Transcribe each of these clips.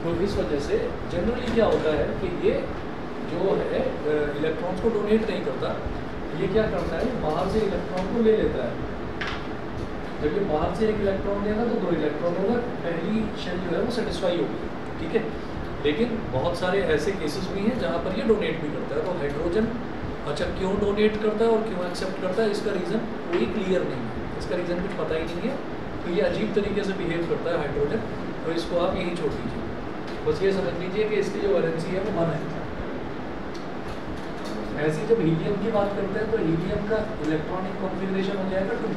तो इस वजह से जनरली क्या होता है कि ये जो है इलेक्ट्रॉन्स को डोनेट नहीं करता, ये क्या करता है, बाहर से इलेक्ट्रॉन को ले लेता है। जब ये बाहर से एक इलेक्ट्रॉन लेगा तो 2 इलेक्ट्रॉन होगा, पहली शेल जो है वो सेटिस्फाई होगी, ठीक है। लेकिन बहुत सारे ऐसे केसेस भी हैं जहाँ पर ये डोनेट भी करता है। तो हाइड्रोजन अच्छा क्यों डोनेट करता है और क्यों एक्सेप्ट करता है, इसका रीज़न कोई क्लियर नहीं है, इसका रीज़न कुछ पता ही नहीं है। तो ये अजीब तरीके से बिहेव करता है हाइड्रोजन, तो इसको आप यहीं छोड़ दीजिए। बस ये समझ लीजिए कि इसकी जो वैलेंसी है वो 1 है। ऐसे जब हीलियम की बात करते हैं तो हीलियम का इलेक्ट्रॉनिक कॉन्फ़िगरेशन हो जाएगा 2।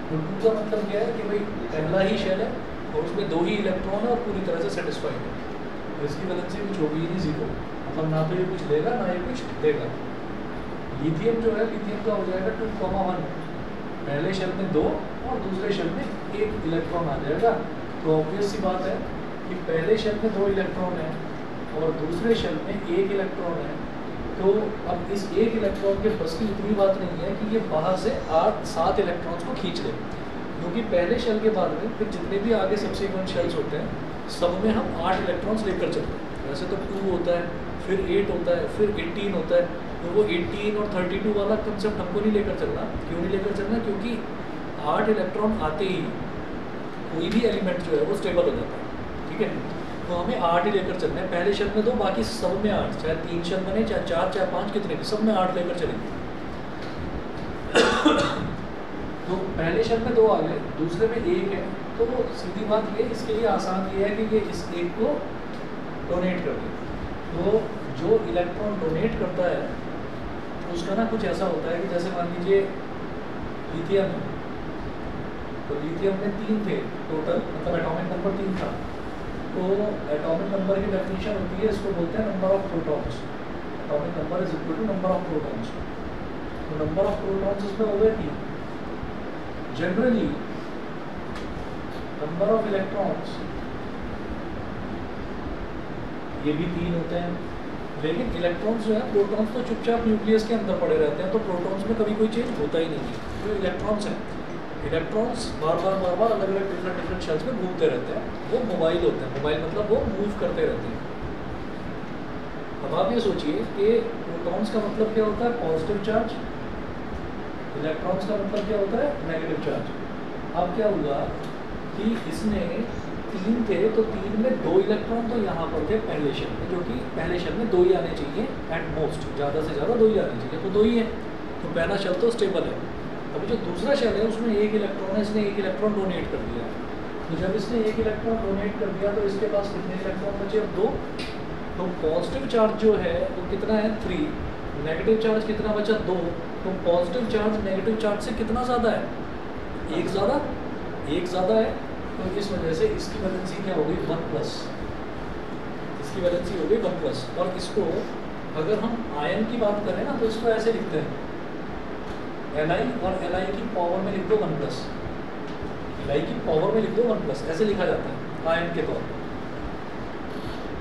तो 2 का मतलब क्या है कि भाई पहला ही शेल है और उसमें 2 ही इलेक्ट्रॉन है और पूरी तरह से सेटिस्फाइड है। तो इसकी वैलेंसी कुछ होगी ही नहीं, 0, मतलब ना तो ये कुछ लेगा ना ये कुछ देगा। लिथियम जो है, लिथियम का हो जाएगा 2,1, पहले शेल में 2 और दूसरे शेल में 1 इलेक्ट्रॉन आ जाएगा। तो ऑब्वियस सी बात है कि पहले शेल में 2 इलेक्ट्रॉन है और दूसरे शेल में 1 इलेक्ट्रॉन है। तो अब इस 1 इलेक्ट्रॉन के बस की इतनी बात नहीं है कि ये बाहर से 7 इलेक्ट्रॉन्स को खींच ले, क्योंकि पहले शेल के बाद में फिर जितने भी आगे सब्सिक्वेंट शेल्स होते हैं सब में हम 8 इलेक्ट्रॉन्स लेकर चलते हैं। वैसे तो 2 होता है, फिर 8 होता है, फिर 18 होता है। तो वो 18 और 32 वाला कंसेप्ट हमको नहीं लेकर चलना। क्यों नहीं लेकर चलना, क्योंकि 8 इलेक्ट्रॉन आते ही कोई भी एलिमेंट जो है वो स्टेबल हो जाता है, ठीक है। तो हमें 8 ही लेकर चलना है। पहले शेल में 2, बाकी सब में 8, चाहे 3 शेल बने, चाहे 4, चाहे 5, कितने भी, सब में 8 लेकर चलेंगे। तो पहले शेल में 2 आ गए, दूसरे में 1 है, तो सीधी बात ये, इसके लिए आसान ये है कि ये इस 1 को डोनेट कर दे। तो जो इलेक्ट्रॉन डोनेट करता है उसका ना कुछ ऐसा होता है कि जैसे मान लीजिए लिथियम है, तो लिथियम में 3 थे टोटल, मतलब एटॉमिक नंबर 3 था। तो एटॉमिक नंबर की डेफिनेशन होती है, इसको बोलते हैं number of protons. Atomic number is equal to number of protons. तो नंबर ऑफ प्रोटॉन्स इसमें हो गए 3। जनरली नंबर ऑफ इलेक्ट्रॉन्स ये भी 3 होते हैं, लेकिन इलेक्ट्रॉन्स जो है, प्रोटॉन्स तो चुपचाप न्यूक्लियस के अंदर पड़े रहते हैं, तो प्रोटॉन्स में कभी कोई चेंज होता ही नहीं है। जो इलेक्ट्रॉन्स हैं, इलेक्ट्रॉन्स बार बार अलग अलग डिफरेंट शेल्स में घूमते रहते हैं। वो मोबाइल होते हैं, मोबाइल मतलब वो मूव करते रहते हैं। अब आप ये सोचिए कि प्रोटॉन्स का मतलब क्या होता है, पॉजिटिव चार्ज, इलेक्ट्रॉन्स का मतलब क्या होता है, नेगेटिव चार्ज। अब क्या हुआ कि इसमें 3 थे, तो 3 में 2 इलेक्ट्रॉन तो यहाँ पर थे पहले शेल में, जो कि पहले शेल में 2 ही आने चाहिए एट मोस्ट, ज़्यादा से ज़्यादा 2 ही आने चाहिए, तो 2 ही है। तो पहला शेल तो स्टेबल है। अभी जो दूसरा शेल है उसमें 1 इलेक्ट्रॉन है, इसने 1 इलेक्ट्रॉन डोनेट कर दिया। तो जब इसने 1 इलेक्ट्रॉन डोनेट कर दिया तो इसके पास कितने इलेक्ट्रॉन बचे, अब 2। तो पॉजिटिव चार्ज जो है वो कितना है, 3, नेगेटिव चार्ज कितना बचा, 2। तो पॉजिटिव चार्ज नेगेटिव चार्ज से कितना ज़्यादा है, 1 ज़्यादा है। तो इस वजह से इसकी वैलेंसी क्या हो गई, 1+। इसकी वैलेंसी हो गई 1+। और इसको अगर हम आयन की बात करें ना तो इसको ऐसे लिखते हैं, Li और Li की पावर में लिख दो 1+, Li की पावर में लिख दो 1+, ऐसे लिखा जाता है आयन के तौर पर,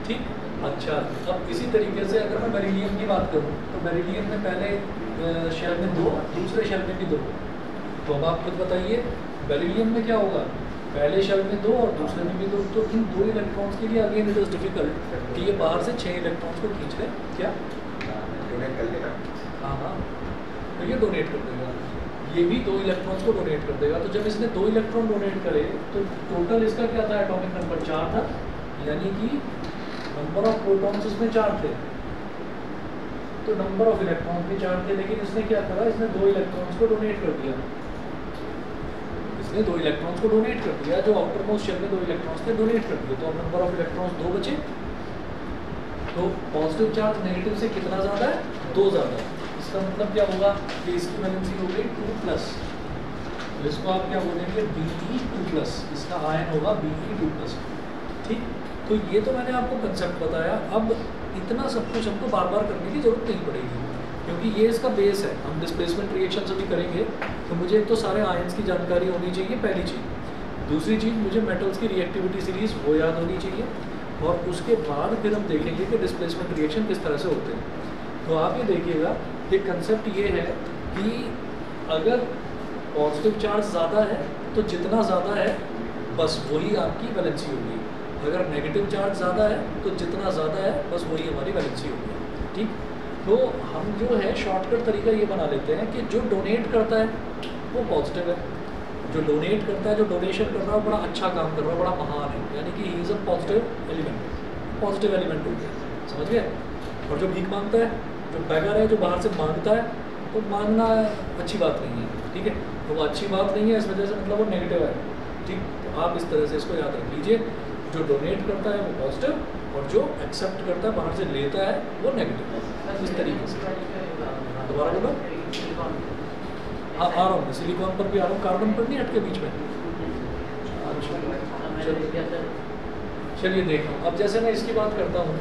ठीक। अच्छा, अब इसी तरीके से अगर मैं बेरिलियम की बात करूँ तो बेरिलियम में पहले शेल में 2, दूसरे शेल में भी 2। तो अब आप खुद बताइए बेरिलियम में क्या होगा, पहले शेल में 2 और दूसरे में भी 2। तो इन 2 इलेक्ट्रॉन्स के लिए अगेन इट इज़ डिफिकल्ट कि ये बाहर से 6 इलेक्ट्रॉन्स को खींच ले, क्या डोनेट कर देगा। हाँ, तो ये डोनेट कर देगा, ये भी 2 इलेक्ट्रॉन्स को डोनेट कर देगा। तो जब इसने 2 इलेक्ट्रॉन डोनेट करे तो टोटल इसका क्या था, एटॉमिक नंबर 4 था, यानी कि नंबर ऑफ प्रोटॉन्स इसमें 4 थे, तो नंबर ऑफ इलेक्ट्रॉन भी 4 थे। लेकिन इसने क्या करा, इसने 2 इलेक्ट्रॉन्स को डोनेट कर दिया। इसने 2 इलेक्ट्रॉन्स को डोनेट कर दिया, जो आउटर मोस्ट शेल में 2 इलेक्ट्रॉन्स थे डोनेट कर दिए। तो अब नंबर ऑफ इलेक्ट्रॉन्स 2 बचे। तो पॉजिटिव चार्ज नेगेटिव से कितना ज़्यादा है, 2 ज़्यादा है। इसका मतलब क्या होगा कि इसकी वैलेंसी हो गई 2+। तो इसको आप क्या बोलेंगे, Be2+। इसका आयन होगा Be2+, ठीक। तो ये तो मैंने आपको कंसेप्ट बताया। अब इतना सब कुछ हमको बार बार करने की ज़रूरत नहीं पड़ेगी, क्योंकि ये इसका बेस है। हम डिस्प्लेसमेंट रिएक्शन अभी करेंगे तो मुझे एक तो सारे आयंस की जानकारी होनी चाहिए, पहली चीज़। दूसरी चीज़, मुझे मेटल्स की रिएक्टिविटी सीरीज़ वो याद होनी चाहिए, और उसके बाद फिर हम देखेंगे कि डिस्प्लेसमेंट रिएक्शन किस तरह से होते हैं। तो आप ये देखिएगा कि कंसेप्ट ये है कि अगर पॉजिटिव चार्ज ज़्यादा है तो जितना ज़्यादा है बस वही आपकी वैलेंसी होगी। अगर नेगेटिव चार्ज ज़्यादा है तो जितना ज़्यादा है बस वही हमारी वैलेंसी होगी, ठीक। तो हम जो है शॉर्टकट तरीका ये बना लेते हैं कि जो डोनेट करता है वो पॉजिटिव है, जो डोनेट करता है, जो डोनेशन कर रहा है वो बड़ा अच्छा काम कर रहा है, बड़ा महान है, यानी कि he is a positive element, positive element हो गया, समझ गए। और जो भीख मांगता है, जो बैगर है, जो बाहर से मांगता है, तो मांगना अच्छी बात नहीं है, ठीक है, तो वो अच्छी बात नहीं है, इस वजह से मतलब वो नेगेटिव है, ठीक। तो आप इस तरह से इसको याद रख लीजिए, जो डोनेट करता है वो पॉजिटिव और जो एक्सेप्ट करता है, बाहर से लेता है, वो नेगेटिव, इस तरीके से। दोबारा बोलो। हाँ, आ रहा हूँ, सिलिकॉन पर भी आ रहा हूँ, कार्बन पर नहीं हटके बीच में। चलिए देखो, अब जैसे मैं इसकी बात करता हूँ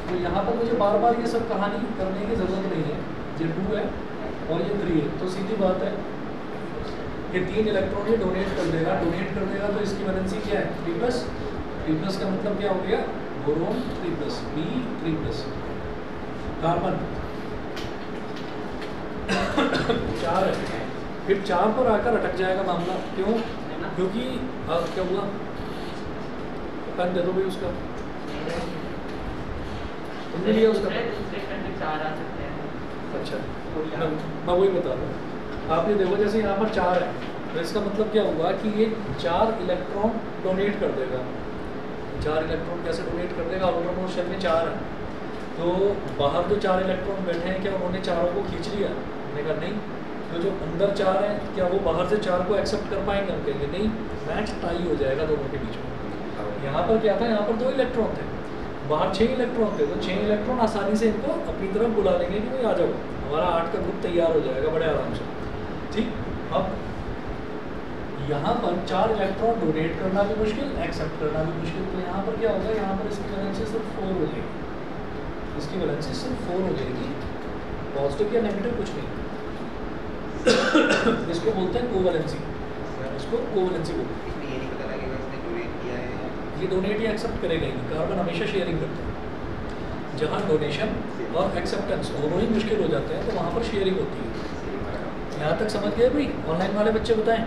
तो यहाँ पर मुझे बार बार ये सब कहानी करने की ज़रूरत नहीं है, ये 2 है और ये 3 है, तो सीधी बात है कि 3 इलेक्ट्रॉन ये डोनेट कर देगा, तो इसकी वैलेंसी क्या है 3+, 3+ का मतलब क्या हो गया, बोरोन 3+, बी 3+, कार्बन 4 है, फिर 4 पर आकर अटक जाएगा मामला, क्यों, क्योंकि क्या हुआ, पेन दे दो भाई उसका, तुमने लिया उसका, अच्छा मैं वही बता रहा हूँ। आप ये देखो जैसे यहाँ पर 4 है, तो इसका मतलब क्या हुआ कि ये 4 इलेक्ट्रॉन डोनेट कर देगा, 4 इलेक्ट्रॉन कैसे डोनेट कर देगा, आउटरमोस्ट शेल में 4 है, तो बाहर जो 4 इलेक्ट्रॉन बैठे हैं क्या उन्होंने चारों को खींच लिया, हमने कहा नहीं, तो जो अंदर 4 हैं क्या वो बाहर से 4 को एक्सेप्ट कर पाएंगे, हम कहेंगे नहीं, मैच टाई हो जाएगा दोनों के बीच में। यहाँ पर क्या था, यहाँ पर 2 इलेक्ट्रॉन थे, बाहर 6 इलेक्ट्रॉन थे, तो 6 इलेक्ट्रॉन आसानी से इनको अपनी तरफ बुला लेंगे कि भाई आ जाओ, हमारा 8 का ग्रुप तैयार हो जाएगा बड़े आराम से, ठीक। अब यहाँ पर 4 इलेक्ट्रॉन डोनेट करना भी मुश्किल, एक्सेप्ट करना भी मुश्किल, तो यहाँ पर क्या होगा, यहाँ पर इसकी वैलेंसी सिर्फ 4 हो जाएगी, इसकी वैलेंसी सिर्फ 4 हो जाएगी, पॉजिटिव या नेगेटिव कुछ नहीं। इसको बोलते हैं कोवैलेंसी, इसको कोवैलेंसी बोलते हैं। इसमें ये नहीं पता लगेगा इसने डोनेट किया है, ये डोनेट या एक्सेप्ट करेगा ही नहीं, कार्बन हमेशा शेयरिंग करता है, जहाँ डोनेशन और एक्सेप्टेंस दोनों ही मुश्किल हो जाते हैं तो वहाँ पर शेयरिंग होती है। यहाँ तक समझ गए भाई, ऑनलाइन वाले बच्चे बताएं,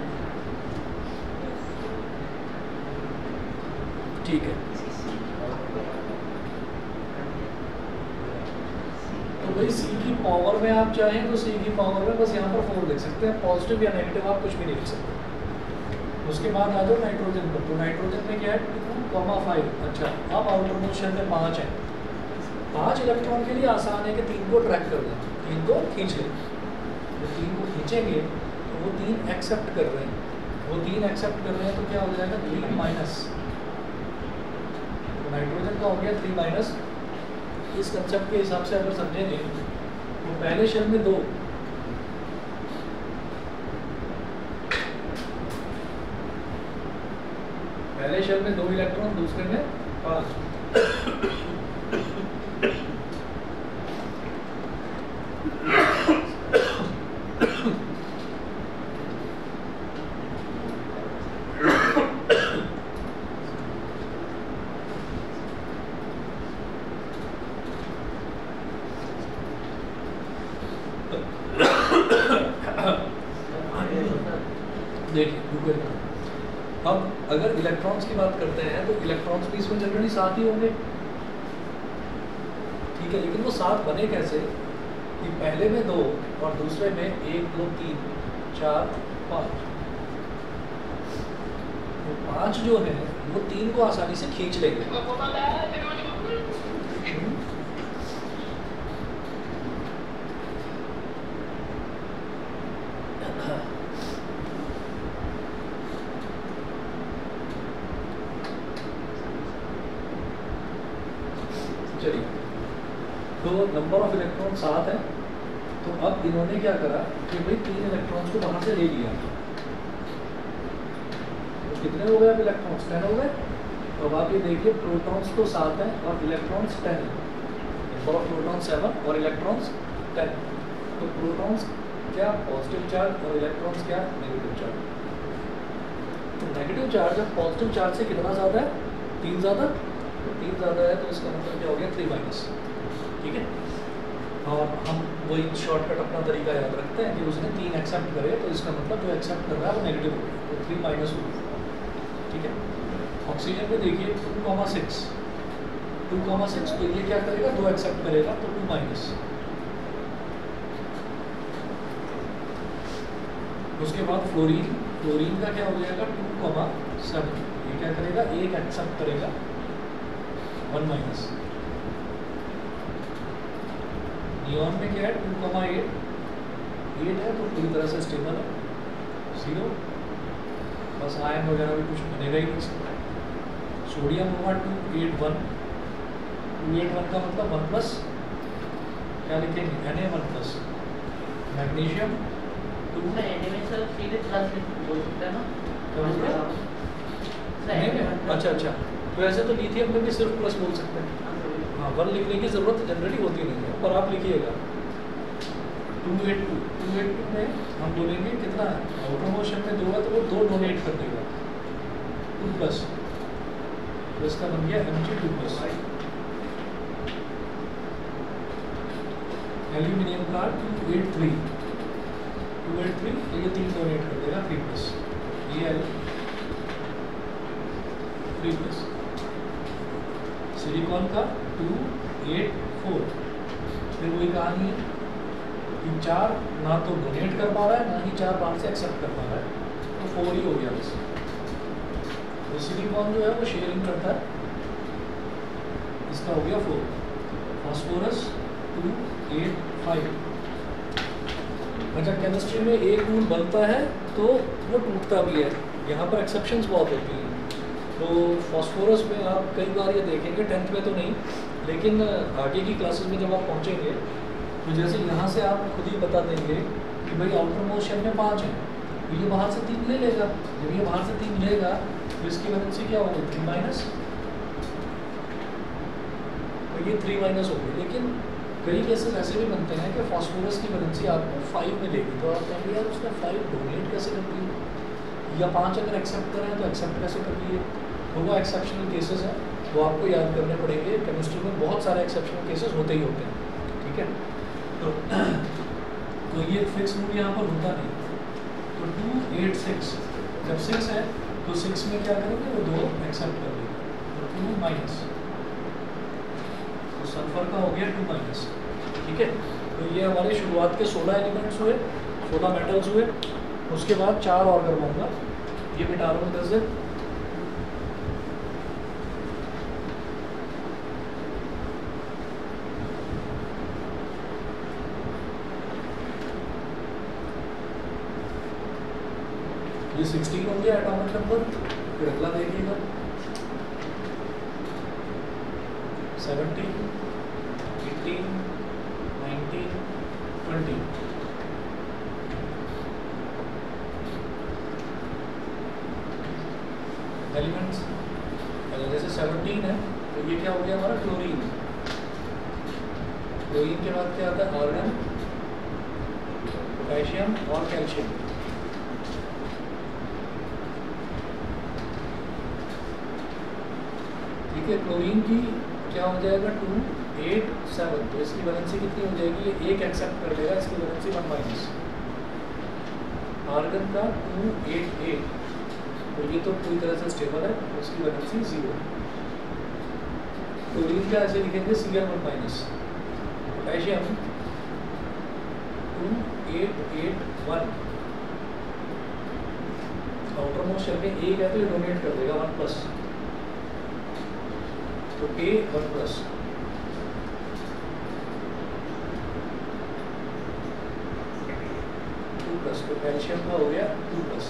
ठीक है। तो भाई सी की पावर में आप चाहें तो सी की पावर में बस यहाँ पर 4 लिख सकते हैं, पॉजिटिव या नेगेटिव आप कुछ भी नहीं लिख सकते। उसके बाद आ जाओ नाइट्रोजन पर, तो नाइट्रोजन में क्या है 2,5, अच्छा अब आउटरमोस्ट शेल में 5 है, 5 इलेक्ट्रॉन के लिए आसान है कि 3 को ट्रैक कर दें, 3 को खींच लें, जब 3 को खींचेंगे तो वो 3 एक्सेप्ट कर रहे हैं, वो 3 एक्सेप्ट कर रहे हैं तो क्या हो जाएगा 3-, तो नाइट्रोजन का हो गया 3-। इस कंसेप्ट के हिसाब से अगर समझेंगे तो पहले शेल में 2, पहले शेल में 2 इलेक्ट्रॉन, दूसरे में 5, देखिए। अब अगर इलेक्ट्रॉन्स की बात करते हैं तो इलेक्ट्रॉन्स भी इसमें जनरली 7 ही होंगे, ठीक है, लेकिन वो 7 बने कैसे कि पहले में 2 और दूसरे में 1, 2, 3, 4, 5, तो 5 जो है वो 3 को आसानी से खींच लेंगे, चलिए। तो नंबर ऑफ इलेक्ट्रॉन 7 है, तो अब इन्होंने क्या करा कि भाई 3 इलेक्ट्रॉन्स को बाहर से ले लिया, तो कितने हो गए अब इलेक्ट्रॉन्स, 10 हो गए। तो अब आप ये देखिए प्रोटॉन्स तो 7 हैं और इलेक्ट्रॉन्स 10 है, नंबर ऑफ प्रोटॉन्स 7 और इलेक्ट्रॉन्स 10, तो प्रोटॉन्स क्या पॉजिटिव चार्ज और इलेक्ट्रॉन्स क्या नेगेटिव चार्ज। तो नेगेटिव चार्ज अब पॉजिटिव चार्ज से कितना ज़्यादा है, 3 ज़्यादा, तो 3 ज़्यादा है तो इसका मतलब क्या हो गया 3-, ठीक है। और हम वही शॉर्टकट अपना तरीका याद रखते हैं कि उसने 3 एक्सेप्ट करे तो इसका मतलब जो एक्सेप्ट कर रहा है वो नेगेटिव हो गया, तो 3- हो गया, ठीक है। ऑक्सीजन में देखिए 2,6 2,6, तो ये क्या करेगा, 2 एक्सेप्ट करेगा, तो 2 माइनस। उसके बाद फ्लोरीन का क्या हो जाएगा, 2,7, ये क्या करेगा, 1 एक्सेप्ट करेगा, 1 माइनस। नियॉन में क्या है, 2,8 है, तो पूरी तरह से स्टेबल है, 0, बस आयन वगैरह भी कुछ बनेगा ही नहीं। सोडियम होगा 281 का मतलब 1 प्लस, क्या लिखेंगे, Na1+। मैग्नीशियम 2, अच्छा, तो ऐसे तो लिथियम में भी सिर्फ प्लस बोल सकते हैं, हाँ 1 लिखने की ज़रूरत जनरली होती नहीं है, पर आप लिखिएगा 282 में हम बोलेंगे कितना है, आउटर मोशन में 2 है तो वो 2 डोनेट कर देगा, 2+, तो इसका बन गया Mg2+। एल्यूमिनियम का 283, तो ये 3 डोनेट कर देगा, 3+, ये 3+। सिलिकॉन का 284, फिर वही कहानी है कि 4 ना तो डोनेट कर पा रहा है, ना ही 4 बार से एक्सेप्ट कर पा रहा है, तो 4 ही हो गया बस। तो सिलिकॉन जो है वो शेयरिंग करता है, इसका हो गया 4। फास्फोरस 285। अच्छा, केमिस्ट्री में एक रूल बनता है तो वो टूटता भी है, यहाँ पर एक्सेप्शंस बहुत होती हैं। तो फास्फोरस में आप कई बार ये देखेंगे, 10th में तो नहीं, लेकिन आगे की क्लासेस में जब आप पहुँचेंगे तो जैसे यहाँ से आप खुद ही बता देंगे कि भाई आउटर मोशन में 5 है, तो ये बाहर से 3 ले लेगा, जब ये बाहर से 3 लेगा तो इसकी वैलेंसी क्या होगी, 3 माइनस, तो ये 3 माइनस हो गई। लेकिन कई केसेस ऐसे भी बनते हैं कि फास्फोरस की वैलेंसी आपको 5 मिलेगी, तो आप कहेंगे यार उसने 5 डोनेट कैसे कर दी, या 5 अगर एक्सेप्ट करें तो एक्सेप्ट कैसे कर दिए, तो वो एक्सेप्शनल केसेस हैं, वो आपको याद करने पड़ेंगे। केमिस्ट्री में बहुत सारे एक्सेप्शनल केसेस होते ही होते हैं, ठीक है। तो ये फिक्स रूल यहाँ पर होता नहीं। तो 286 जब 6 है तो 6 में क्या करेंगे, वो 2 एक्सेप्ट कर देंगे, तो 2 माइनस, तो सल्फर का हो गया 2 माइनस, ठीक है। तो ये हमारे शुरुआत के 16 एलिमेंट्स हुए, 16 मेटल्स हुए। उसके बाद 4 और करवाऊंगा, ये मिटा रहा हूँ इधर से। ये 16 हो गया एटॉमिक नंबर, फिर अगला देखिएगा 17, 18, 19, 20। एलिमेंट्स जैसे 17 है तो ये क्या हो गया हमारा, क्लोरीन। क्लोरीन के बाद क्या आता है, आर्गन, पोटेशियम और कैल्शियम। ठीक है, क्लोरीन की क्या हो जाएगा, 287, तो इसकी वैलेंसी कितनी हो जाएगी, ये 1 एक्सेप्ट कर लेगा, इसकी वैलेंसी 1 माइनस। आर्गन का 288, तो ये तो पूरी तरह से स्टेबल है, उसकी वैलेंसी 0। क्लोरीन का ऐसे लिखेंगे Cl1 minus. Potassium 2881, outermost shell में 1 है तो ये डोनेट कर देगा 1 प्लस, तो A 1 प्लस। तो कैल्शियम का हो गया 2 प्लस।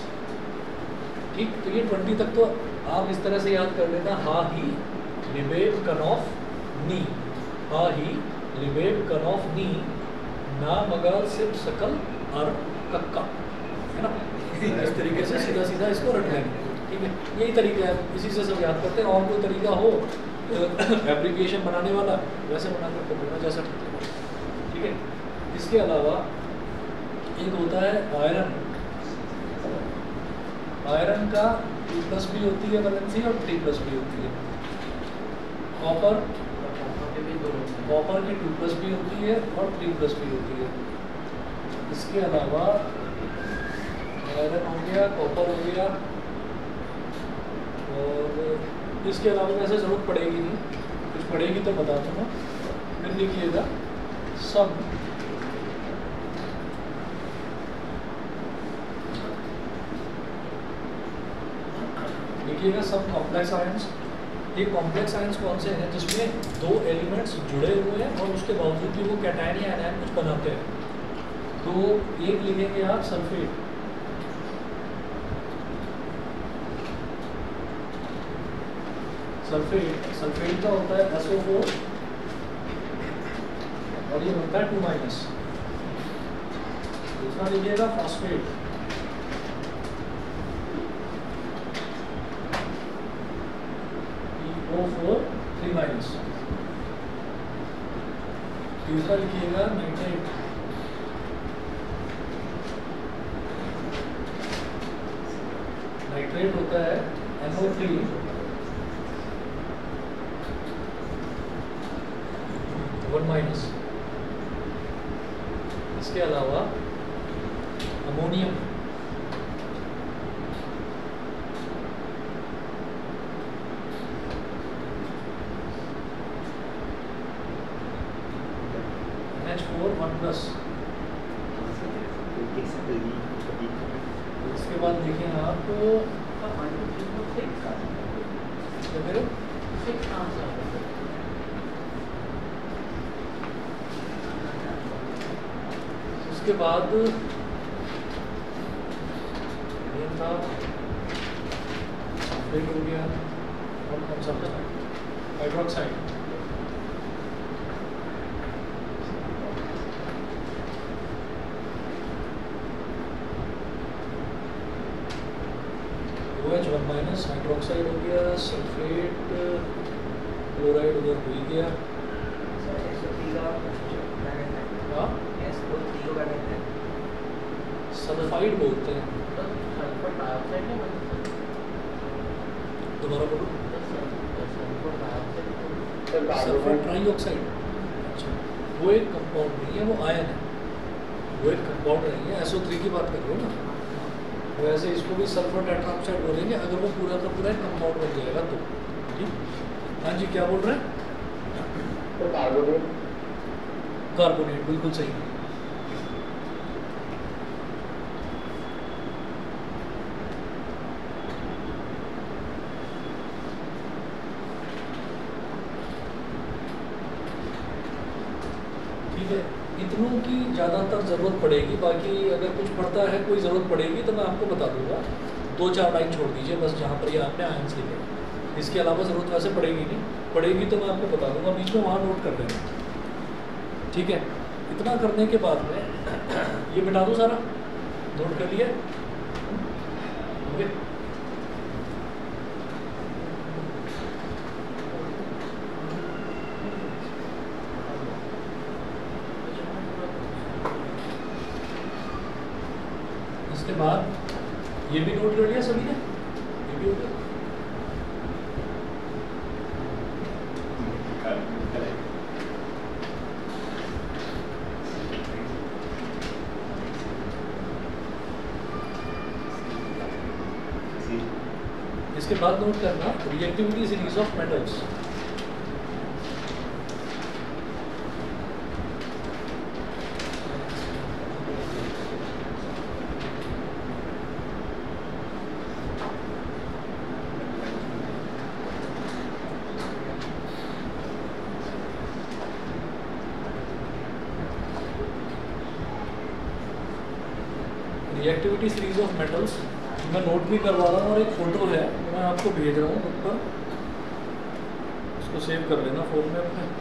ठीक, तो ये 20 तक तो आप इस तरह से याद कर लेना, हा ही लिबेब कनॉफ नी, हा ही लिबेब कनॉफ नी, ना मगर सिर्फ सकल और कक्का, है ना। इस तरीके से सीधा सीधा इसको रट लेंगे, ठीक है। यही तरीका है, इसी से सब याद करते हैं। और कोई तरीका हो एप्लीकेशन बनाने वाला, वैसे बनाकर कर देना जैसा ठीक है। इसके अलावा एक होता है आयरन। आयरन का 2 प्लस भी होती है वैलेंसी और 3 प्लस भी होती है। कॉपर की 2 प्लस भी होती है और 3 प्लस भी होती है। इसके अलावा आयरन हो गया, कॉपर हो गया, और इसके अलावा वैसे ज़रूरत पड़ेगी नहीं, कुछ पड़ेगी तो बता दूँगा। फिर लिखिएगा सम लिखिएगा सम कॉम्प्लेक्स आयंस। ये कॉम्प्लेक्स आयंस कौन से हैं जिसमें दो एलिमेंट्स जुड़े हुए हैं और उसके बावजूद भी वो कैटायन या एनायन कुछ बनाते हैं। तो एक लिखेंगे आप सल्फेट, सल्फेट का होता है SO4 और ये बनता है 2-। दूसरा लिखिएगा फॉस्फेट, PO4 3-। तीसरा लिखिएगा नाइट्रेट, नाइट्रेट होता है NO3 1-। इसके अलावा अमोनियम, NH4 1+। इसके बाद देखें आप क्या कह रहे हो? उसके बाद ये था सल्फेट हो गया और कौन सा था हाइड्रोक्साइड। OH1- हाइड्रोक्साइड हो गया, सल्फेट क्लोराइड उधर हो ही गया। हाँ सल्फाइड बोलते हैं। दोबारा बोलो। Sulphur trioxide. अच्छा, वो एक कंपाउंड नहीं है, वो आयन है, वो एक कंपाउंड नहीं है। SO3 की बात कर रहे हो ना, वैसे इसको भी सल्फर टेट्राऑक्साइड बोलेंगे अगर वो पूरा का पूरा कंपाउंड बन जाएगा तो। ठीक, हाँ जी क्या बोल रहे हैं? तो कार्बोनेट, कार्बोनेट बिल्कुल सही। ठीक है, इतनों की ज़्यादातर ज़रूरत पड़ेगी, बाकी अगर कुछ पड़ता है कोई ज़रूरत पड़ेगी तो मैं आपको बता दूंगा। 2-4 लाइन छोड़ दीजिए बस जहाँ पर ये आपने आयंस लिखे, इसके अलावा ज़रूरत वैसे पड़ेगी नहीं, पड़ेगी तो मैं आपको बता दूंगा, बीच में वहाँ नोट कर लेना। ठीक है, इतना करने के बाद में ये मिटा दो सारा, नोट कर लिया। ओके, इसके बाद ये भी नोट कर लिया सभी ने, ये भी हो गया। इसके बाद नोट करना reactivity series of metals. Reactivity series of metals मैं नोट भी करवा रहा हूँ और एक फ़ोटो है मैं आपको भेज रहा हूँ बुक पर, उसको सेव कर लेना फ़ोन में अपने।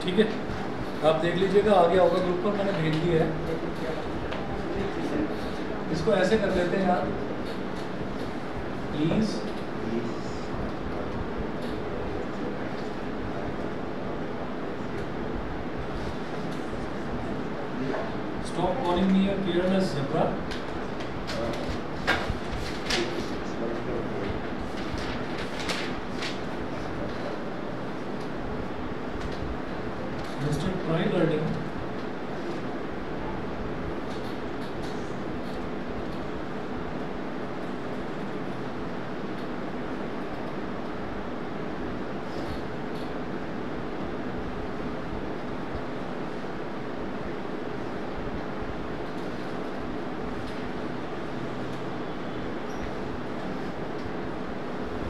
ठीक है, आप देख लीजिएगा आ गया होगा ग्रुप पर, मैंने भेज दिया है। इसको ऐसे कर लेते हैं यार, please stop calling me a careless zebra. Mr. Try learning.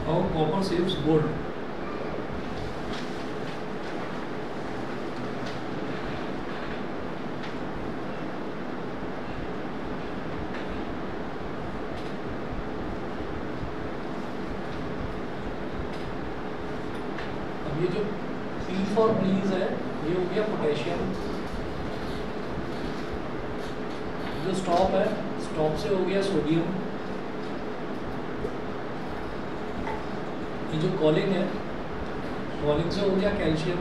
How copper saves gold. अब ये जो P for please है, ये हो गया पोटेशियम. जो स्टॉप है, स्टॉप से हो गया सोडियम. ये जो कॉलिंग है, कॉलिंग से हो गया कैल्शियम.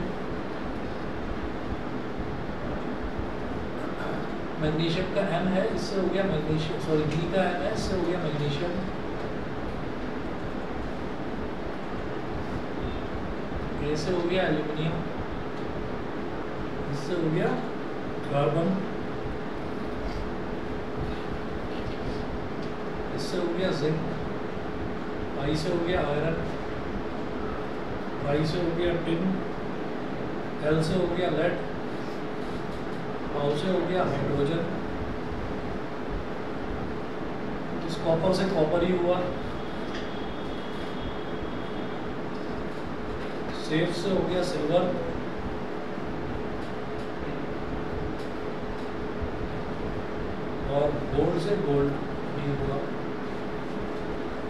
मैग्नीशियम का M है, इससे हो गया मैग्नीशियम, सॉरी B का M है, इससे हो गया मैग्नीशियम. A से हो गया एल्यूमिनियम, इससे हो गया कार्बन, इससे हो गया जिंक. I से हो गया आयरन, I से हो गया टिन, L से हो गया लेड, O से हो गया हाइड्रोजन. इस कॉपर से कॉपर ही हुआ. सेफ से हो गया सिल्वर. और गोल्ड से गोल्ड भी हुआ.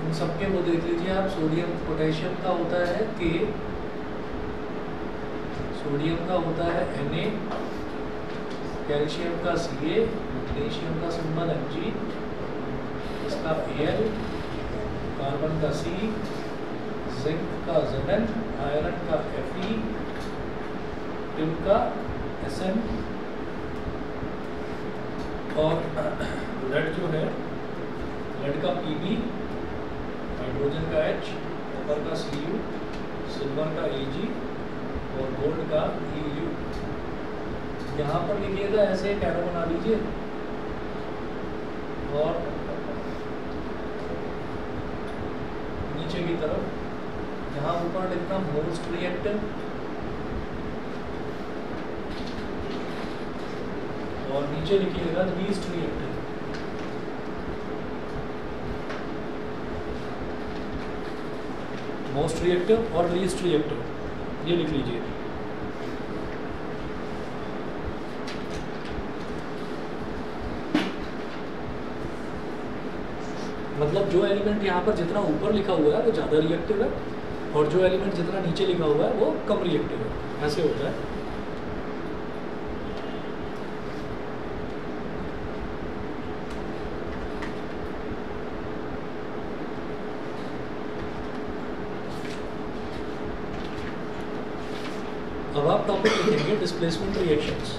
इन सबके वो देख लीजिए आप. सोडियम पोटेशियम का होता है K, सोडियम का होता है Na, कैल्शियम का Ca, मैग्नीशियम का सिंबल Mg, इसका Al, कार्बन का C, जिंक का Zn, आयरन का Fe, टिन का Sn, और लेड जो है, लेड का Pb, हाइड्रोजन का H, कॉपर का Cu, सिल्वर का Ag और गोल्ड का Eu. यहाँ पर लिखिएगा ऐसे एक एरो बना लीजिए. और नीचे की तरफ यहाँ ऊपर लिखना मोस्ट रिएक्टिव और नीचे लिखिएगा लीस्ट रिएक्टिव. मोस्ट रिएक्टिव और लीस्ट रिएक्टिव ये लिख लीजिए. मतलब जो एलिमेंट यहाँ पर जितना ऊपर लिखा हुआ है वो ज़्यादा रिएक्टिव है और जो एलिमेंट जितना नीचे लिखा हुआ है वो कम रिएक्टिव है. ऐसे होता है. अब आप टॉपिक लिखेंगे डिस्प्लेसमेंट रिएक्शंस.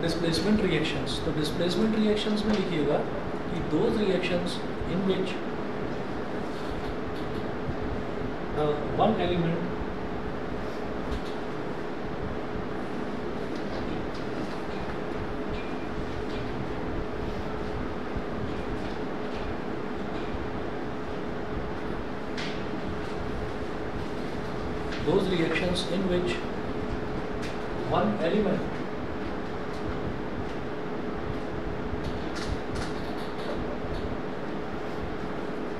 Displacement reactions. तो डिस्प्लेसमेंट रिएक्शंस में लिखिएगा कि those reactions in which one element those reactions in which one element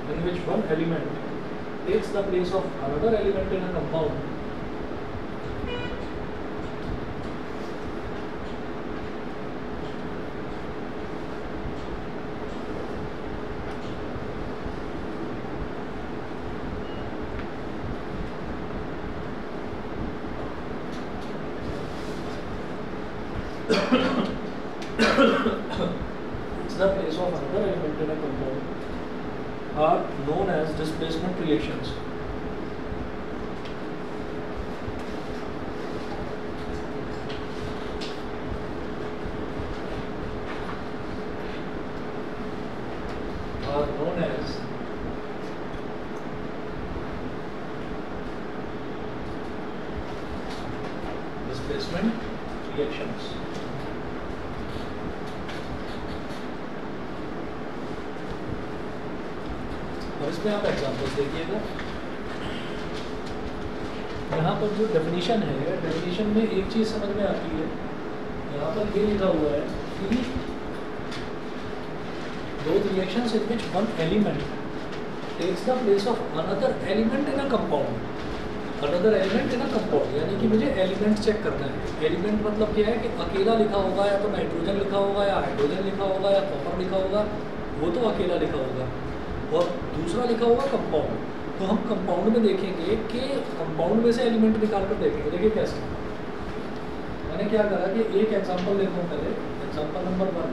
in which one element takes the place of another element in a compound, it's the place of another element in a compound, are known as displacement reactions. Are known as displacement reactions. और इसमें आप examples देखिएगा। यहाँ पर जो definition है, definition में एक चीज़ समझ में आती है, यहाँ पर ये लिखा हुआ है कि those reactions in which one element takes the place of another element in a compound, another element in a compound, यानी कि मुझे एलिमेंट चेक करना है। एलिमेंट मतलब क्या है कि अकेला लिखा होगा, या तो नाइट्रोजन लिखा होगा, या हाइड्रोजन लिखा होगा, या कॉपर लिखा होगा, वो तो अकेला लिखा होगा, और दूसरा लिखा होगा कंपाउंड। तो हम कंपाउंड में देखेंगे कि कंपाउंड में से एलिमेंट निकाल कर देखेंगे। देखिए कैसे, मैंने क्या करा कि एक एग्जांपल लेता हूँ पहले, एग्जांपल नंबर 1।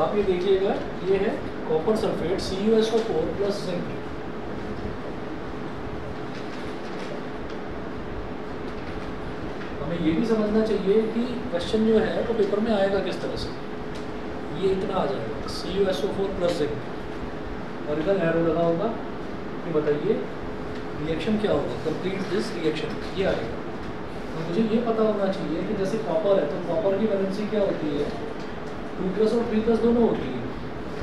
आप ये देखिएगा, ये है copper sulphate CuSO4 plus zinc. हमें ये भी समझना चाहिए कि क्वेश्चन जो है वो पेपर में आएगा किस तरह से। ये इतना आ जाएगा CuSO4 प्लस जिंक, और इधर एरो लगा होगा कि बताइए रिएक्शन क्या होगा, कंप्लीट दिस रिएक्शन, ये आएगा। तो मुझे ये पता होना चाहिए कि जैसे कॉपर है, तो कॉपर की वैलेंसी क्या होती है, 2+ और 3+ दोनों होती है।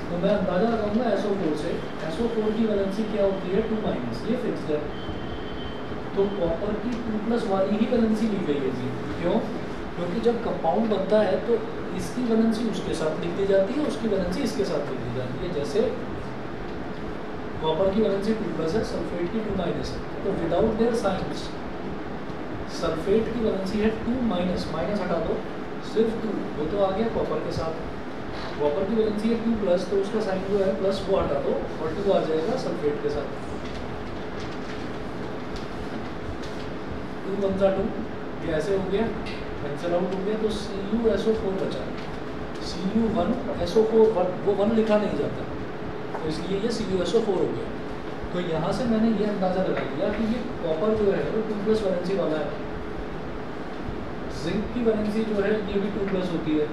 तो मैं अंदाजा लगाऊंगा SO4 से, SO4 की वैलेंसी क्या होती है, 2-, ये फिक्स्ड है। तो कॉपर की 2+ वाली ही वैलेंसी ली गई है जी। क्यों? क्योंकि जब कंपाउंड बनता है तो इसकी वैलेंसी उसके साथ लिख दी जाती है, उसकी वैलेंसी इसके साथ लिख दी जाती है। जैसे कॉपर की वैलेंसी 2+ है, सल्फेट की 2- है, तो विदाउट देयर साइंस सल्फेट की वैलेंसी है 2-, माइनस हटा दो, सिर्फ 2, वो तो आ गया कॉपर के साथ। कॉपर की वैलेंसी है 2+, तो उसका साइन जो है प्लस वो हटा दो, और 2 आ जाएगा सल्फेट के साथ। 2 × 2, ये ऐसे हो गया, कैंसिल आउट हो गया, तो CuSO4 बचा। Cu1SO4 वो 1 लिखा नहीं जाता, तो इसलिए ये CuSO4 हो गया। तो यहाँ से मैंने ये अंदाज़ा लगा लिया कि ये कॉपर जो है वो 2+ वैलेंसी वाला है। जिंक की वैलेंसी जो है ये भी 2+ होती है।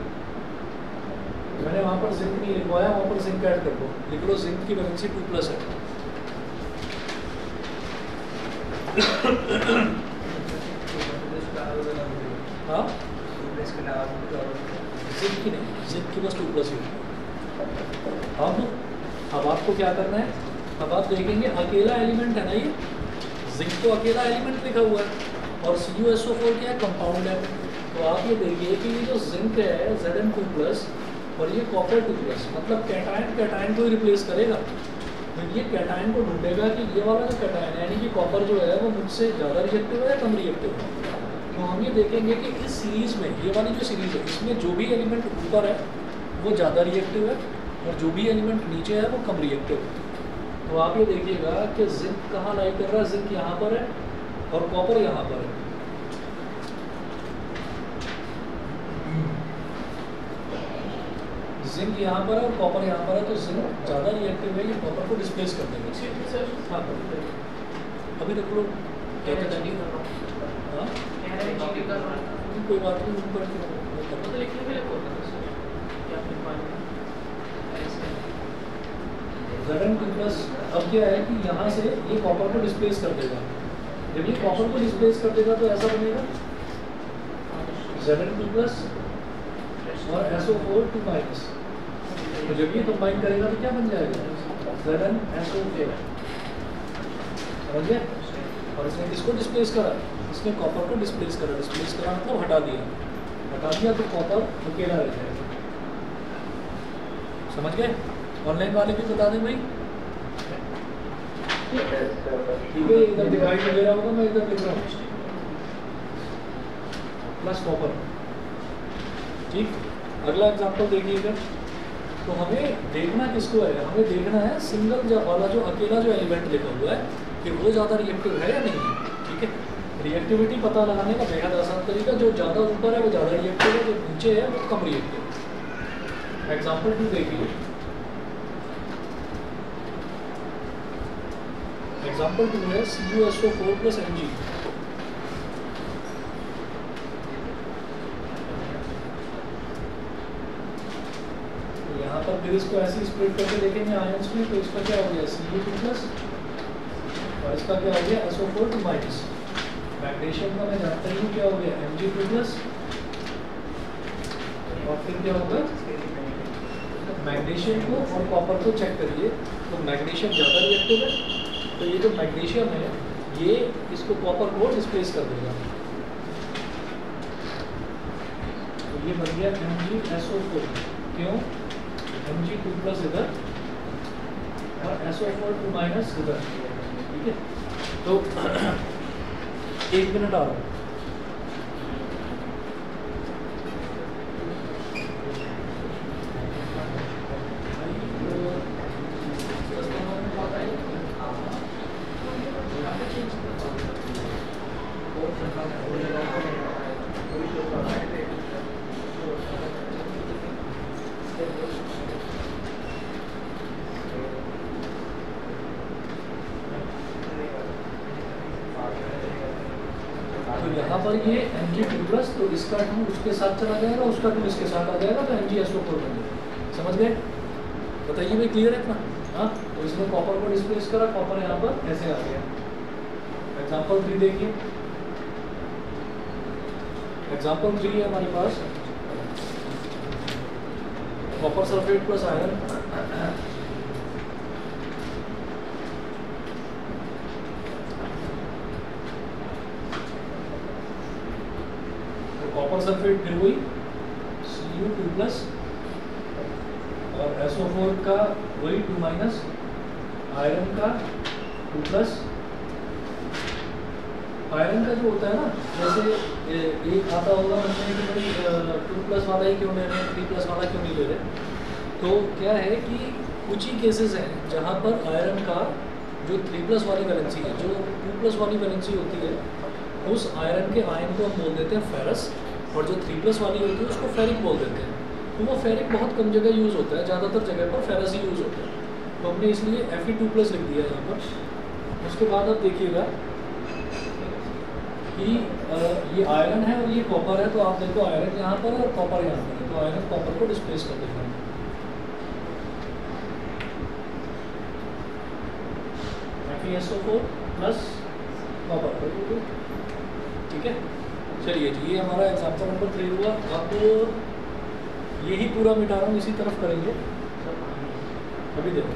मैंने वहाँ पर जिंक नहीं लिखवाया, वहाँ पर जिंक ऐड कर दो, लिख लो जिंक की वैलेंसी 2+ है। हाँ, जिंक की नहीं, जिंक की बस 2+ ही। अब आपको क्या करना है, अब आप देखेंगे अकेला एलिमेंट है ना, ये जिंक तो अकेला एलिमेंट लिखा हुआ है, और CuSO4 क्या है, कंपाउंड है। तो आप ये देखिए कि ये जो जिंक है Zn2+, और ये कॉपर 2+, मतलब कैटायन को ही रिप्लेस करेगा। तो ये कैटायन को ढूंढेगा कि ये वाला जो कैटायन है, यानी कि कॉपर जो है वो मुझसे ज़्यादा रिएक्टिव है या कम रिएक्टिव है। तो हम ये देखेंगे कि इस सीरीज़ में, ये वाली जो सीरीज़ है, इसमें जो भी एलिमेंट ऊपर है वो ज़्यादा रिएक्टिव है, और जो भी एलिमेंट नीचे है वो कम रिएक्टिव है। तो आप ये देखिएगा कि जिंक कहाँ लाई कर रहा है, जिंक यहाँ पर है और कॉपर यहाँ पर है। जिंक यहाँ पर है और कॉपर यहाँ पर है, तो जिंक ज़्यादा रिएक्टिव है, ये कॉपर को डिस्प्लेस कर देगा। हाँ, अभी रख लो, क्या कहते हैं, हाँ कोई बात नहीं, ऊपर Zn2+। अब क्या है कि यहाँ से ये कॉपर को डिस्प्लेस कर देगा। जब ये कॉपर को डिस्प्लेस कर देगा तो ऐसा बनेगा Zn2+ और SO4 2-। तो जब ये कंबाइन करेगा तो क्या बन जाएगा, ZnSO4। समझ गए? और इसने किसको डिस्प्लेस करा, इस इसने कॉपर को डिस्प्लेस करा मतलब हटा दिया तो कॉपर अकेला रह जाएगा। समझ गए? ऑनलाइन वाले भी बता दें भाई, ठीक है। इधर डिवाइड वगैरह होगा, मैं इधर लिख रहा हूँ प्लस कॉपर, ठीक। अगला एग्जांपल देखिएगा। तो हमें देखना किसको है, हमें देखना है सिंगल वाला जो अकेला जो एलिमेंट लिखा हुआ है कि वो ज़्यादा रिएक्टिव है या नहीं है, ठीक है। रिएक्टिविटी पता लगाने का बेहद आसान तरीका, जो ज़्यादा ऊपर है वो ज़्यादा रिएक्टिव है, जो नीचे है वो कम रिएक्टिव है। एग्जाम्पल 2 देखिए। एग्जाम्पल 2 है CuSO4 + Mg। यहाँ पर फिर इसको ऐसे स्प्लिट करके देखेंगे आयंस में, तो इसका क्या हो गया Cu2+, और इसका क्या हो गया SO4 -। मैग्नीशियम का मैं जानता ही हूँ क्या हो गया Mg2+, और फिर क्या होगा मैग्नीशियम को और कॉपर को चेक करिए, तो मैग्नीशियम ज़्यादा रिएक्टिव है, तो ये जो मैग्नीशियम है ये इसको कॉपर को डिस्प्लेस कर देगा, तो ये बन गया MgSO4। क्यों? Mg2+ इधर और SO4 इधर, ठीक है। तो 1 मिनट आ रहा हूँ। यहाँ पर ये Mg2+, तो इसका 2 उसके साथ चला जाएगा, उसका 2 इसके साथ आ जाएगा, तो MgSO4 बन जाएगा। समझ गए? बताइए भाई, क्लियर है इतना? हाँ, तो इसने कॉपर को डिस्प्लेस करा, कॉपर यहाँ पर ऐसे आ गया। एग्जाम्पल 3 देखिए। एग्जाम्पल 3 है हमारे पास copper sulphate + iron. Copper sulphate फिर वही Cu2+ और SO4 का वही 2-, आयरन का 2+। आयरन का जो होता है ना, जैसे एक आता होगा मन में कि भाई 2+ वाला ही क्यों ले रहे हैं, 3+ वाला क्यों नहीं ले रहे। तो क्या है कि कुछ ही केसेस हैं जहाँ पर आयरन का जो 3+ वाली वैलेंसी है, जो 2+ वाली वैलेंसी होती है, उस आयरन के आयन को हम बोल देते हैं फेरस, और जो 3+ वाली होती है उसको फेरिक बोल देते हैं। तो वो फेरिक बहुत कम जगह यूज़ होता है, ज़्यादातर जगह पर फेरस ही यूज़ होता है, तो हमने इसलिए Fe2+ लिख दिया यहाँ पर। उसके बाद आप देखिएगा कि ये आयरन है और ये कॉपर है, तो आप देखो आयरन यहाँ पर और कॉपर यहाँ पर है, तो आयरन कॉपर को डिस्प्लेस कर देगा। FeSO4 + कॉपर, ठीक है। चलिए जी, ये हमारा एग्जाम्पल नंबर 3 हुआ। अब यही पूरा मिटा रहा हूँ, इसी तरफ करेंगे अभी। देखो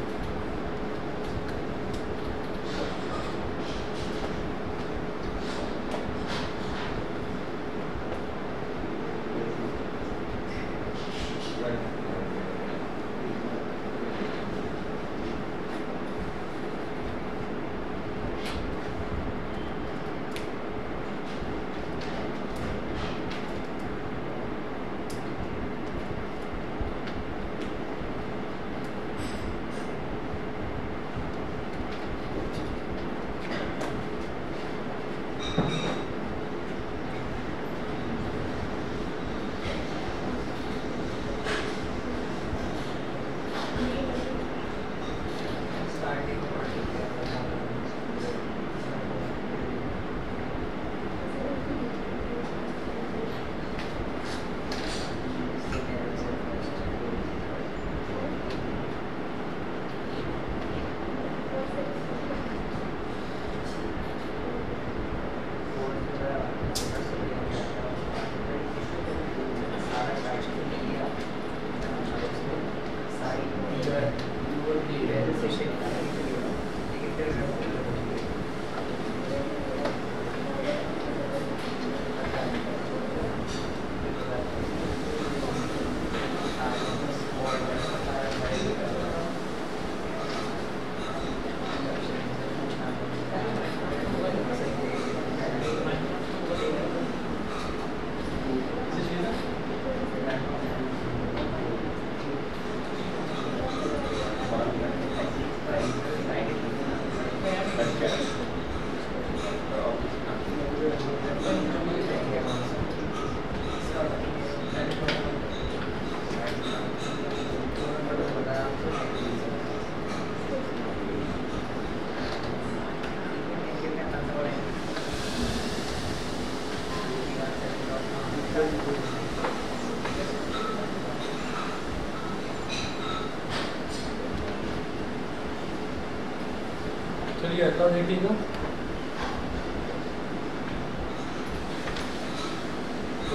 चलिए अगला देखिएगा।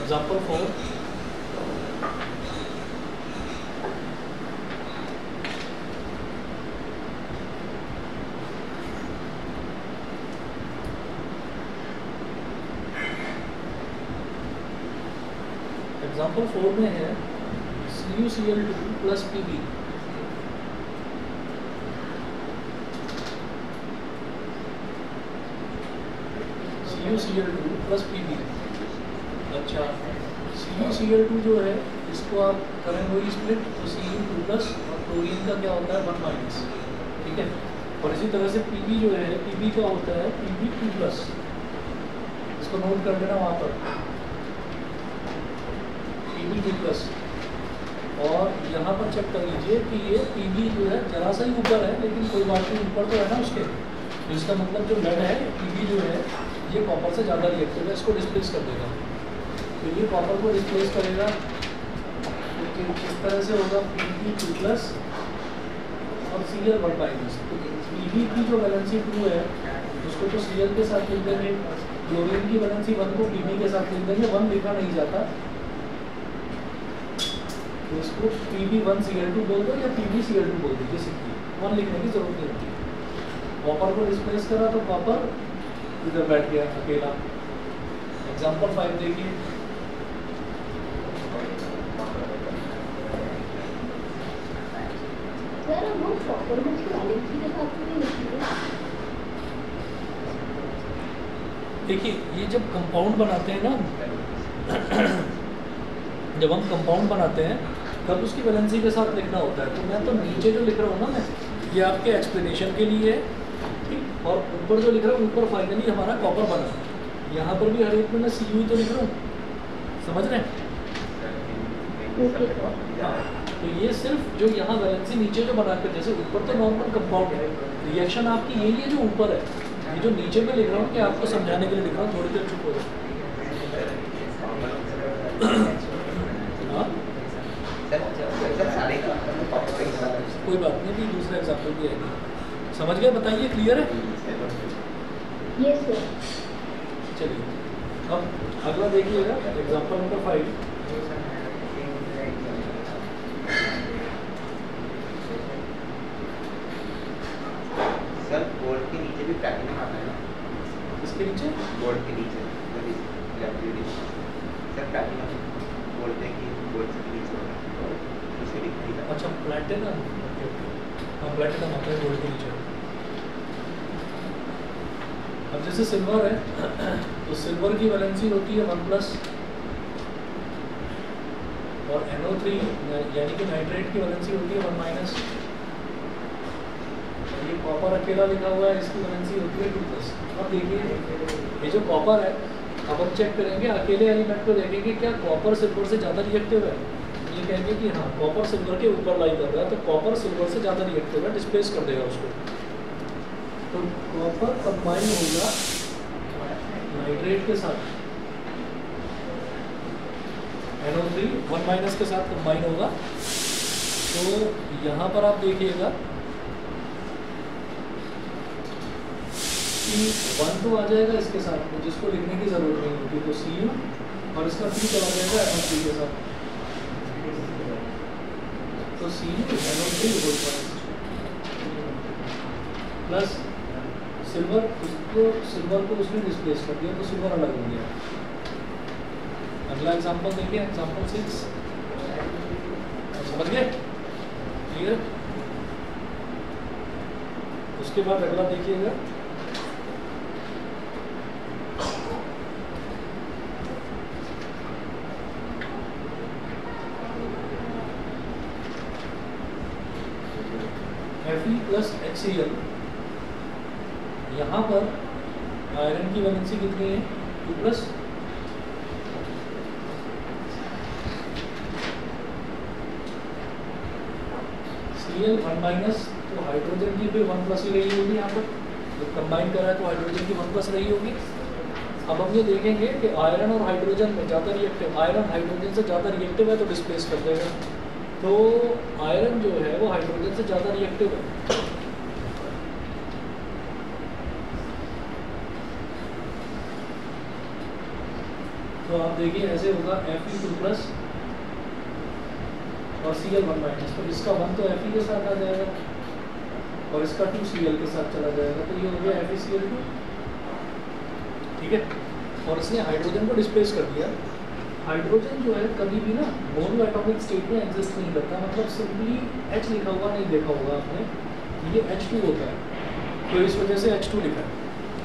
एग्जाम्पल 4, एग्जाम्पल 4 में है CuCl2 plus Pb। CuCl2 plus Pb। अच्छा, CuCl2 जो है इसको आप करेंगे वही स्प्लिट, तो Cu2 प्लस और क्लोरीन का क्या होता है 1 माइनस, ठीक है। और इसी तरह से Pb जो है, Pb का होता है Pb2 प्लस, इसको नोट कर देना वहाँ पर, Pb2 प्लस। और यहाँ पर चेक कर लीजिए कि ये Pb जो है जरा सा ही ऊपर है, लेकिन कोई बात नहीं, ऊपर तो है ना उसके, तो इसका मतलब जो लेड है Pb जो है ये कॉपर से ज़्यादा रिएक्टिव है, इसको डिस्प्लेस कर देगा। तो ये कॉपर को डिस्प्लेस करेगा, तो इस तरह से होगा Pb2 प्लस और Cl1 माइनस। तो Pb की जो वैलेंसी 2 है उसको तो Cl के साथ लिख देंगे, क्लोरीन की वैलेंसी 1 को Pb के साथ लिख देंगे, 1 लिखा नहीं जाता, तो इसको Pb1Cl2 बोल दो या PbCl2 बोल दो, किसी की 1 लिखने की जरूरत नहीं होती। कॉपर को डिस्प्लेस करा तो कॉपर इधर बैठ गया अकेला। एग्जाम्पल 5 देखिए। सर वो कॉपर में उसकी वैलेंसी के साथ भी लिखी है। देखिए ये जब कंपाउंड बनाते हैं ना, जब हम कंपाउंड बनाते हैं तब उसकी वैलेंसी के साथ लिखना होता है। तो मैं तो नीचे जो लिख रहा हूँ ना, मैं ये आपके एक्सप्लेनेशन के लिए है, ठीक। और ऊपर जो लिख रहा हूँ, ऊपर फाइनली हमारा कॉपर बना, यहाँ पर भी हर एक में मैं Cu ही तो लिख रहा हूँ, समझ रहे हैं। तो ये सिर्फ जो यहाँ वैलेंसी नीचे जो बनाकर, जैसे ऊपर तो नॉर्मल कंपाउंड है, रिएक्शन आपकी यही है जो ऊपर है, ये जो नीचे में लिख रहा हूँ कि आपको समझाने के लिए लिख रहा हूँ, थोड़ी देर चुप हो जाए। कोई बात नहीं, भी दूसरा एग्जाम्पल भी आएगा, समझ गए, बताइए, क्लियर है? Yes sir. चलिए अब अगला देखिएगा, एग्जाम्पल नंबर 5। सर बोर्ड के नीचे भी प्लैटिनम आता है ना? इसके नीचे बोर्ड के नीचे सर प्लैटिनम बोलते हैं कि बोर्ड के नीचे होता है, उसको लिखने का। अच्छा प्लैटिनम, हाँ प्लैटिनम आता है गोल्ड के नीचे। अब जैसे सिल्वर है तो सिल्वर की वैलेंसी होती है 1 प्लस, और NO3 यानी कि नाइट्रेट की वैलेंसी होती है 1 माइनस। ये कॉपर अकेला लिखा हुआ है, इसकी वैलेंसी होती है 2 प्लस। अब देखिए ये जो कॉपर है, अब हम चेक करेंगे अकेले एलिमेंट को, देखेंगे क्या कॉपर सिल्वर से ज़्यादा रिएक्टिव है। ये कहेंगे कि हाँ कॉपर सिल्वर के ऊपर लाई कर रहा है, तो कॉपर सिल्वर से ज़्यादा रिएक्टिव है, डिस्प्लेस कर देगा उसको। तो कॉपर कंबाइन होगा नाइट्रेट के साथ, NO3 1 माइनस के साथ कंबाइन होगा। तो यहाँ पर आप देखिएगा कि 1 तो आ जाएगा इसके साथ, तो जिसको लिखने की जरूरत नहीं होती, तो Cu और इसका P चला जाएगा NO3 के साथ, तो Cu NO3 प्लस सिल्वर, उसको सिल्वर को उसने डिस्प्लेस कर दिया, तो सिल्वर अलग हो गया। अगला एग्जांपल देखिए, एग्जांपल 6, समझ गए, क्लियर। उसके बाद अगला देखिएगा, Fe प्लस HCl। यहाँ पर आयरन की वैलेंसी कितनी है 2 प्लस, Cl 1 माइनस, तो हाइड्रोजन की भी 1 प्लस ही रही होगी यहाँ पर, जब कंबाइन करा है तो हाइड्रोजन की 1 प्लस रही होगी। अब हम ये देखेंगे कि आयरन और हाइड्रोजन में ज़्यादा रिएक्टिव, आयरन हाइड्रोजन से ज़्यादा रिएक्टिव है तो डिस्प्लेस कर देगा, तो आयरन जो है वो हाइड्रोजन से ज़्यादा रिएक्टिव है। तो आप देखिए ऐसे होगा Fe2 प्लस और Cl1 माइनस, तो इसका 1 तो Fe के साथ आ जाएगा और इसका 2 Cl के साथ चला जाएगा, तो ये हो गया FeCl2, ठीक है। और इसने हाइड्रोजन को डिस्प्लेस कर दिया। हाइड्रोजन जो है कभी भी ना मोनो एटॉमिक स्टेट में एग्जिस्ट नहीं करता, मतलब सिंपली H लिखा हुआ नहीं देखा होगा आपने, ये H2 होता है, तो इस वजह से H2 लिखा है,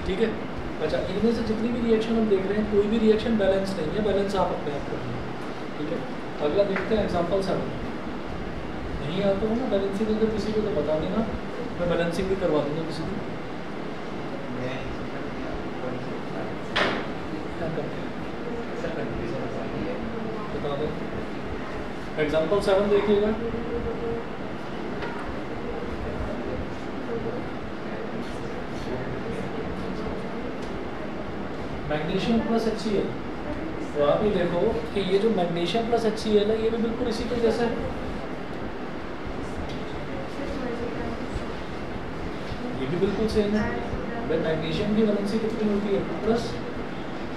ठीक है। अच्छा, इनमें से जितनी भी रिएक्शन हम देख रहे हैं कोई भी रिएक्शन बैलेंस नहीं है, बैलेंस आप अपने आप कर लीजिए, ठीक है। अगला देखते हैं एग्जांपल 7। नहीं आता हो ना बैलेंसिंग, अगर किसी को तो बता देना, मैं बैलेंसिंग भी करवा दूँगा किसी को। बता दो एग्जांपल 7 देखिएगा। मैग्नीशियम प्लस HCl, तो आप ही देखो कि ये जो मैग्नीशियम प्लस HCl है ये भी बिल्कुल इसी के जैसा है, ये भी बिल्कुल सेम है। मैग्नीशियम की वैलेंसी कितनी होती है 2 प्लस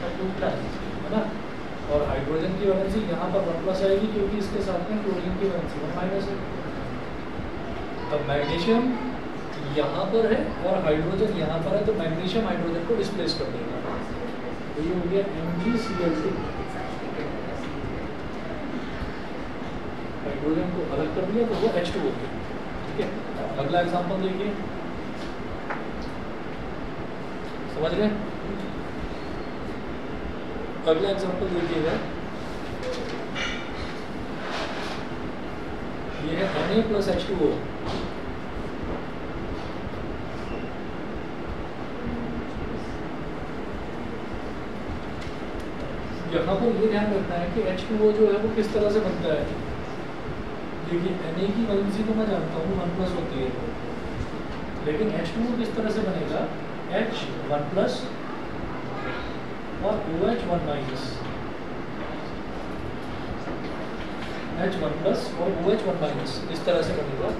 और 2 प्लस, है ना, और हाइड्रोजन की वैलेंसी यहाँ पर 1 प्लस आएगी क्योंकि इसके साथ में क्लोरीन की वैलेंसी 1 माइनस है। अब मैग्नीशियम यहाँ पर है और हाइड्रोजन यहाँ पर है, तो मैग्नीशियम हाइड्रोजन को डिस्प्लेस कर देगा, तो ये हो गया MgCl2, हाइड्रोजन को अलग कर दिया तो वो H2 हो गया, ठीक है। अगला एग्जांपल देखिए, समझ रहे हैं। अगला एग्जांपल देखिएगा, ये है Na प्लस H2O, यहाँ पर ये ध्यान रखना है कि H2O जो है वो किस तरह से बनता है। देखिए Na की वैलेंसी तो मैं जानता हूँ 1 प्लस होती है, लेकिन H2O किस तरह से बनेगा, H1 प्लस और OH 1 माइनस, H1 प्लस और OH 1 माइनस, इस तरह से बनेगा।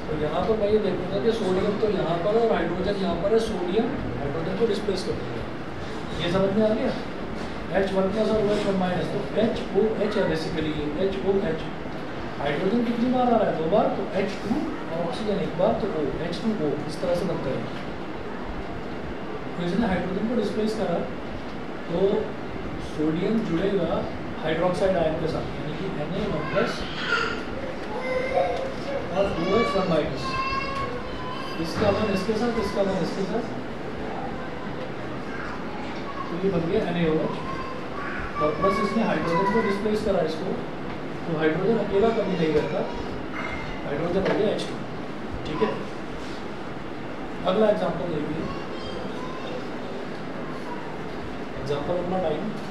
तो यहाँ पर मैं ये देखूंगा कि सोडियम तो यहाँ पर और हाइड्रोजन यहाँ पर है, सोडियम हाइड्रोजन को डिस्प्लेस कर देगा, ये समझ में आ गया। H1 प्लस और OH 1 माइनस, तो HOH है बेसिकली, HOH, हाइड्रोजन कितनी बार आ रहा है 2 बार, तो H2 और ऑक्सीजन 1 बार, तो O, H2O, इस तरह से बनता है। तो इसने हाइड्रोजन को डिस्प्लेस करा तो सोडियम जुड़ेगा हाइड्रोक्साइड आयन के साथ, यानी कि Na1 प्लस और OH 1 माइनस, इसका 1 इसके साथ, इसका 1 इसके साथ, तो ये बन गया NaOH, और प्लस इसने हाइड्रोजन को डिस्प्लेस करा इसको, तो हाइड्रोजन अकेला कभी नहीं रहता, हाइड्रोजन हो गया H2, ठीक है। अगला एग्जांपल देखिए, example number 9।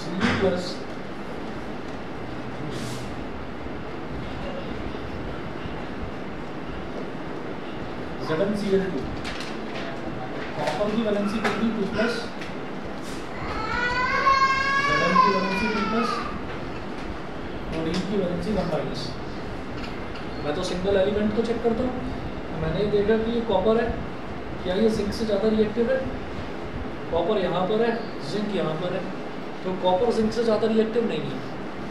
Cu plus ZnCl2, copper की वैलेंसी कितनी 2 प्लस, Zn की वैलेंसी 2 प्लस, क्लोरीन की वैलेंसी 1 माइनस। मैं तो सिंगल एलिमेंट को चेक करता हूँ, मैंने देखा कि ये कॉपर है, क्या ये जिंक से ज़्यादा रिएक्टिव है, कॉपर यहाँ पर है, जिंक यहाँ पर है, तो कॉपर जिंक से ज़्यादा रिएक्टिव नहीं है।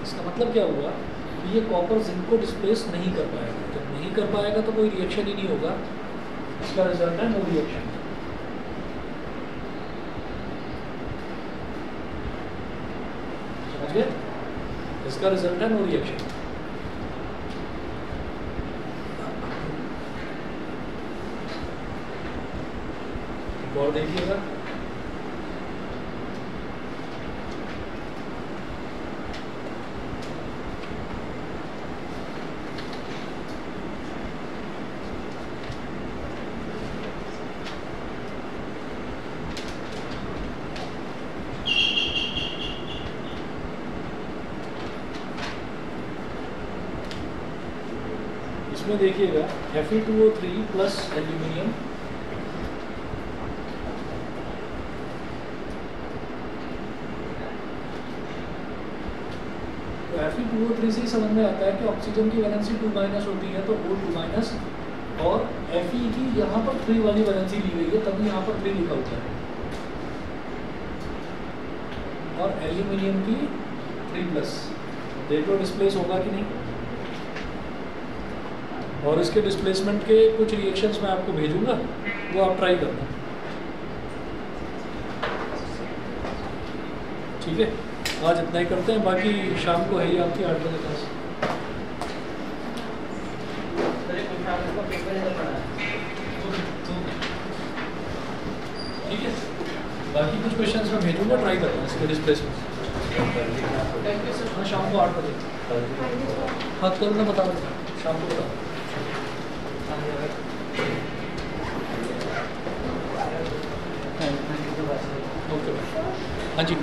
इसका मतलब क्या हुआ कि ये कॉपर जिंक को डिस्प्लेस नहीं कर पाएगा, जब नहीं कर पाएगा तो कोई रिएक्शन ही नहीं होगा, इसका रिजल्ट है नो रिएक्शन। समझ गए, इसका रिजल्ट है नो रिएक्शन। और देखिएगा, इसमें देखिएगा Fe2O3 प्लस एल्यूमिनियम, तो Fe2O3 से ही समझ में आता है कि ऑक्सीजन की वैलेंसी 2- होती है, तो O2- और Fe की यहाँ पर 3 वाली वैलेंसी ली गई है, तभी यहाँ पर 3 लिखा होता है, और एल्यूमिनियम की 3+। देख लो डिस्प्लेस होगा कि नहीं। और इसके डिस्प्लेसमेंट के कुछ रिएक्शंस मैं आपको भेजूंगा, वो आप ट्राई करना, ठीक है। आज इतना ही करते हैं, बाकी शाम को है ही आपकी 8 बजे क्लास। ठीक है, बाकी कुछ क्वेश्चंस मैं भेजूंगा, ट्राई करना इसके डिस्प्लेसमेंट। Thank you sir. हाँ, शाम को 8 बजे। हाँ, कल मैं बता दूँगा, शाम को बता। ओके, हाँ जी।